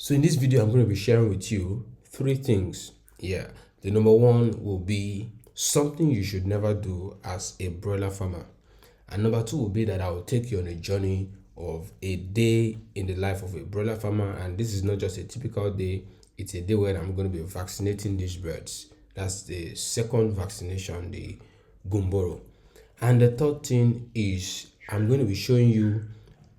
So in this video, I'm going to be sharing with you three things. Yeah, the number one will be something you should never do as a broiler farmer. And number two will be that I will take you on a journey of a day in the life of a broiler farmer. And this is not just a typical day, it's a day where I'm going to be vaccinating these birds. That's the second vaccination, the burrow. And the third thing is I'm going to be showing you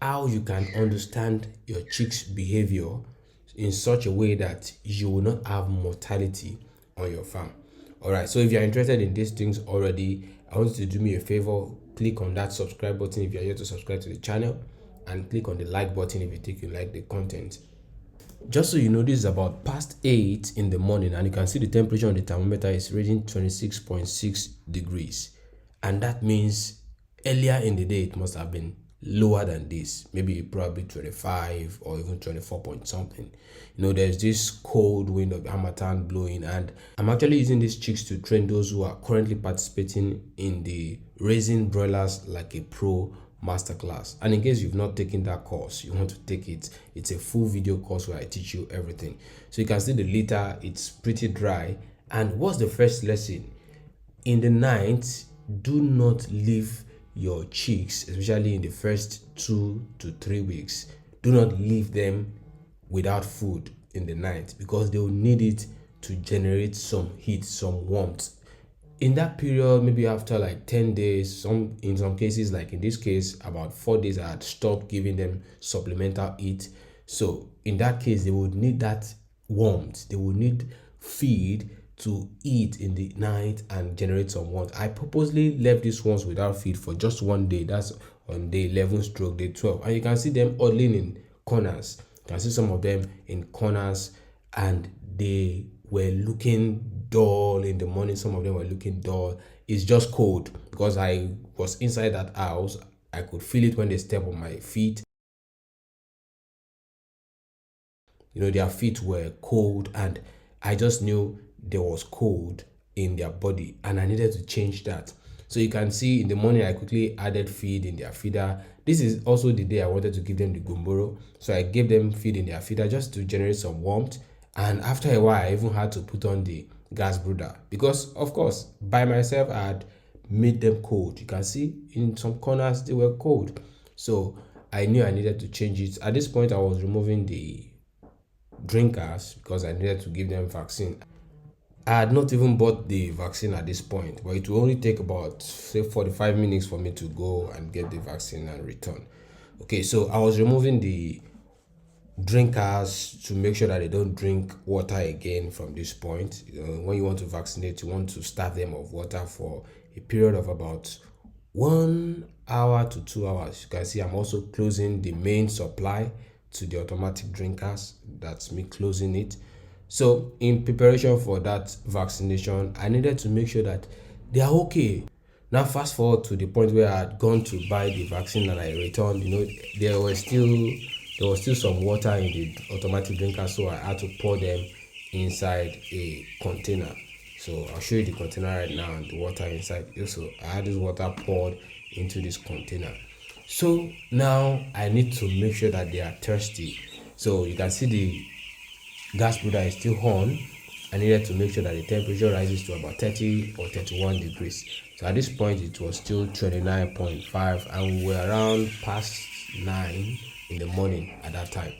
how you can understand your chicks' behavior in such a way that you will not have mortality on your farm. All right, so if you're interested in these things already, I want you to do me a favor. Click on that subscribe button if you're here to subscribe to the channel, and click on the like button if you think you like the content. Just so you know, this is about past 8 in the morning, and you can see the temperature on the thermometer is reading 26.6 degrees, and that means earlier in the day it must have been lower than this, maybe probably 25 or even 24 point something. You know, there's this cold wind of Harmattan blowing, and I'm actually using these chicks to train those who are currently participating in the Raising Broilers Like a Pro Masterclass. And in case you've not taken that course, you want to take it, it's a full video course where I teach you everything. So you can see the litter, it's pretty dry. And what's the first lesson? In the night, do not leave your chicks, especially in the first 2 to 3 weeks, do not leave them without food in the night, because they will need it to generate some heat, some warmth. In that period, maybe after like 10 days, in some cases, like in this case, about 4 days, I had stopped giving them supplemental heat. So in that case, they would need that warmth, they would need feed to eat in the night and generate some warmth. I purposely left these ones without feed for just 1 day. That's on day 11 stroke day 12. And you can see them huddling in corners. You can see some of them in corners, and they were looking dull in the morning. Some of them were looking dull. It's just cold because I was inside that house. I could feel it when they step on my feet. You know, their feet were cold, and I just knew there was cold in their body, and I needed to change that. So you can see in the morning I quickly added feed in their feeder. This is also the day I wanted to give them the burrow, so I gave them feed in their feeder just to generate some warmth. And after a while, I even had to put on the gas brooder because, of course, by myself I had made them cold. You can see in some corners they were cold, so I knew I needed to change it. At this point, I was removing the drinkers because I needed to give them vaccine. I had not even bought the vaccine at this point, but it will only take about say 45 minutes for me to go and get the vaccine and return. Okay, so I was removing the drinkers to make sure that they don't drink water again from this point. You know, when you want to vaccinate, you want to starve them of water for a period of about 1 hour to 2 hours. You can see I'm also closing the main supply to the automatic drinkers. That's me closing it. So in preparation for that vaccination, I needed to make sure that they are okay. Now fast forward to the point where I had gone to buy the vaccine and I returned. You know, there was still some water in the automatic drinker, so I had to pour them inside a container. So I'll show you the container right now and the water inside. So I had this water poured into this container. So now I need to make sure that they are thirsty. So you can see the gas brooder is still on. I needed to make sure that the temperature rises to about 30 or 31 degrees. So at this point it was still 29.5, and we were around past 9 in the morning at that time.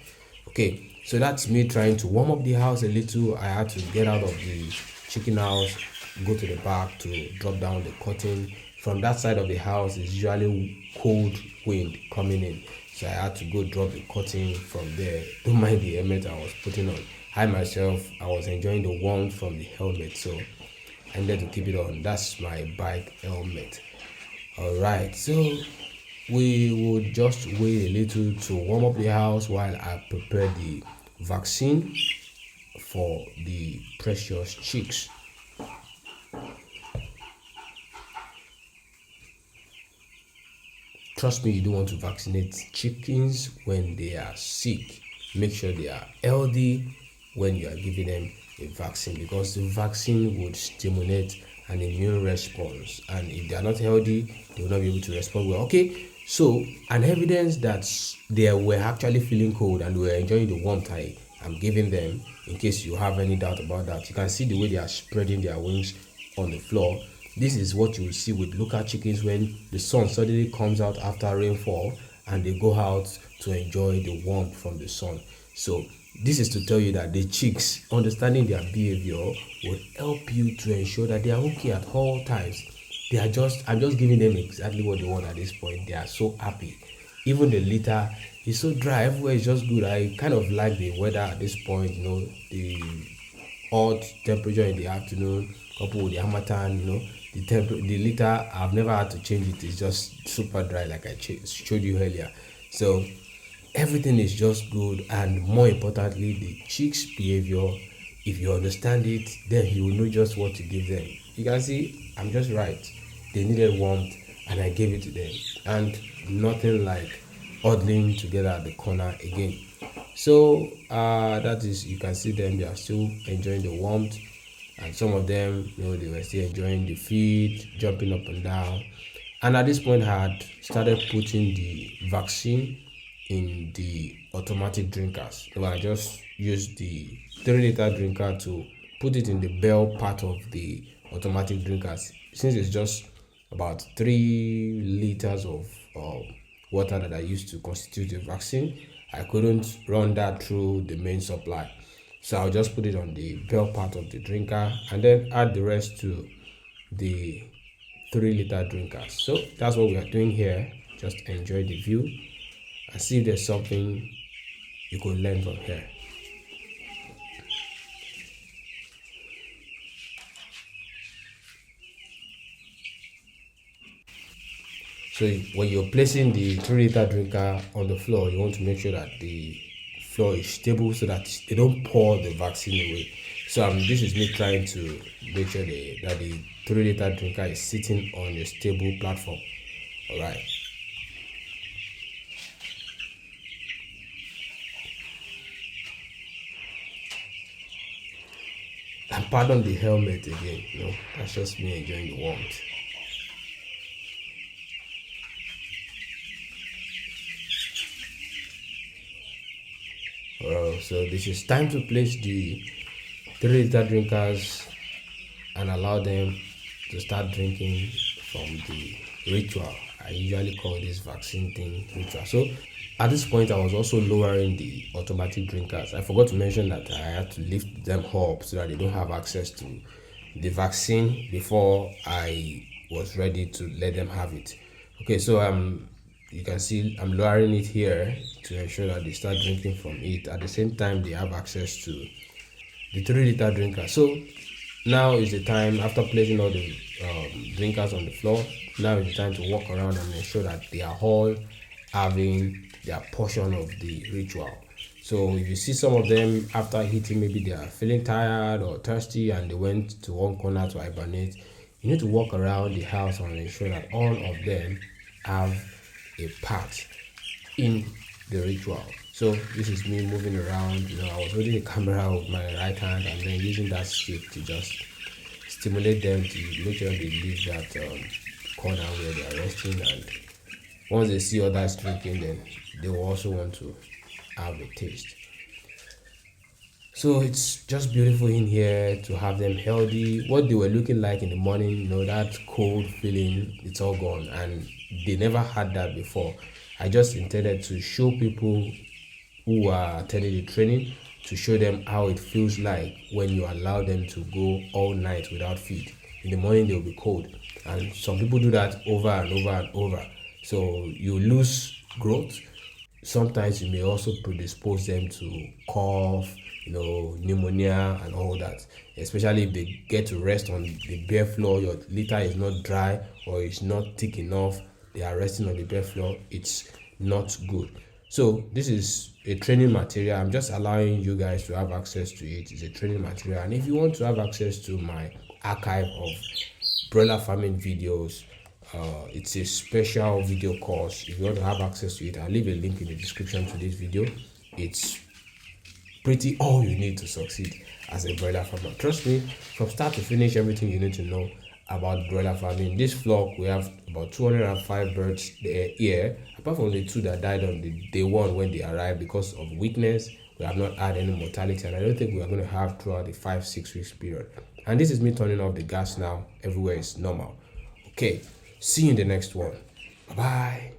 Okay, so that's me trying to warm up the house a little. I had to get out of the chicken house, go to the back to drop down the curtain. From that side of the house is usually cold wind coming in, so I had to go drop the curtain from there. Don't mind the helmet I was putting on. I myself, I was enjoying the warmth from the helmet, so I needed to keep it on. That's my bike helmet. All right, so we would just wait a little to warm up the house while I prepare the vaccine for the precious chicks. Trust me, you don't want to vaccinate chickens when they are sick. Make sure they are healthy when you are giving them a vaccine, because the vaccine would stimulate an immune response, and if they are not healthy, they will not be able to respond well. Okay, so an evidence that they were actually feeling cold and were enjoying the warmth I I'm giving them, in case you have any doubt about that. You can see the way they are spreading their wings on the floor. This is what you will see with local chickens when the sun suddenly comes out after rainfall and they go out to enjoy the warmth from the sun. So this is to tell you that the chicks, understanding their behavior, will help you to ensure that they are okay at all times. I'm just giving them exactly what they want at this point. They are so happy. Even the litter is so dry, everywhere is just good. I kind of like the weather at this point, the hot temperature in the afternoon coupled with the harmattan, the litter, I've never had to change it. It's just super dry, like I showed you earlier. So everything is just good, and more importantly, the chicks behavior, if you understand it, then you will know just what to give them. You can see I'm just right. They needed warmth and I gave it to them, and nothing like huddling together at the corner again. So that is, you can see them, they are still enjoying the warmth, and some of them, they were still enjoying the feed, jumping up and down. And at this point I had started putting the vaccine in the automatic drinkers. So I just used the 3-liter drinker to put it in the bell part of the automatic drinkers. Since it's just about 3 liters of water that I used to constitute the vaccine, I couldn't run that through the main supply. So I'll just put it on the bell part of the drinker and then add the rest to the 3-liter drinkers. So that's what we are doing here. Just enjoy the view and see if there's something you could learn from here. So when you're placing the 3-liter drinker on the floor, you want to make sure that the floor is stable so that they don't pour the vaccine away. So this is me trying to make sure that the 3-liter drinker is sitting on a stable platform. All right. And pardon the helmet again, that's just me enjoying the warmth. So this is time to place the 3-liter drinkers and allow them to start drinking from the ritual. I usually call this vaccine thing ritual. So at this point I was also lowering the automatic drinkers. I forgot to mention that I had to lift them up so that they don't have access to the vaccine before I was ready to let them have it. Okay, so you can see I'm lowering it here to ensure that they start drinking from it. At the same time, they have access to the 3-liter drinker. So now is the time, after placing all the drinkers on the floor, now is the time to walk around and ensure that they are all having their portion of the ritual. So if you see some of them after eating, maybe they are feeling tired or thirsty and they went to one corner to hibernate, you need to walk around the house and ensure that all of them have a part in the ritual. So this is me moving around. I was holding the camera with my right hand and then using that stick to just stimulate them to make sure they leave that corner where they are resting, and once they see others drinking, then they will also want to have a taste. So it's just beautiful in here to have them healthy. What they were looking like in the morning, that cold feeling, it's all gone, and they never had that before. I just intended to show people who are attending the training, to show them how it feels like when you allow them to go all night without feed. In the morning they will be cold, and some people do that over and over and over. So you lose growth. Sometimes you may also predispose them to cough, pneumonia and all that, especially if they get to rest on the bare floor. Your litter is not dry or it's not thick enough, they are resting on the bare floor, it's not good. So this is a training material. I'm just allowing you guys to have access to it. It's a training material, and if you want to have access to my archive of broiler farming videos, it's a special video course. If you want to have access to it, I'll leave a link in the description to this video. It's pretty all you need to succeed as a broiler farmer. Trust me, from start to finish, everything you need to know about broiler farming. This flock, we have about 205 birds here, apart from the 2 that died on the day 1 when they arrived because of weakness. We We have not had any mortality, and I don't think we are going to have throughout the 5-6 weeks period. And this is me turning off the gas now. Everywhere is normal. Okay, see you in the next one. Bye bye.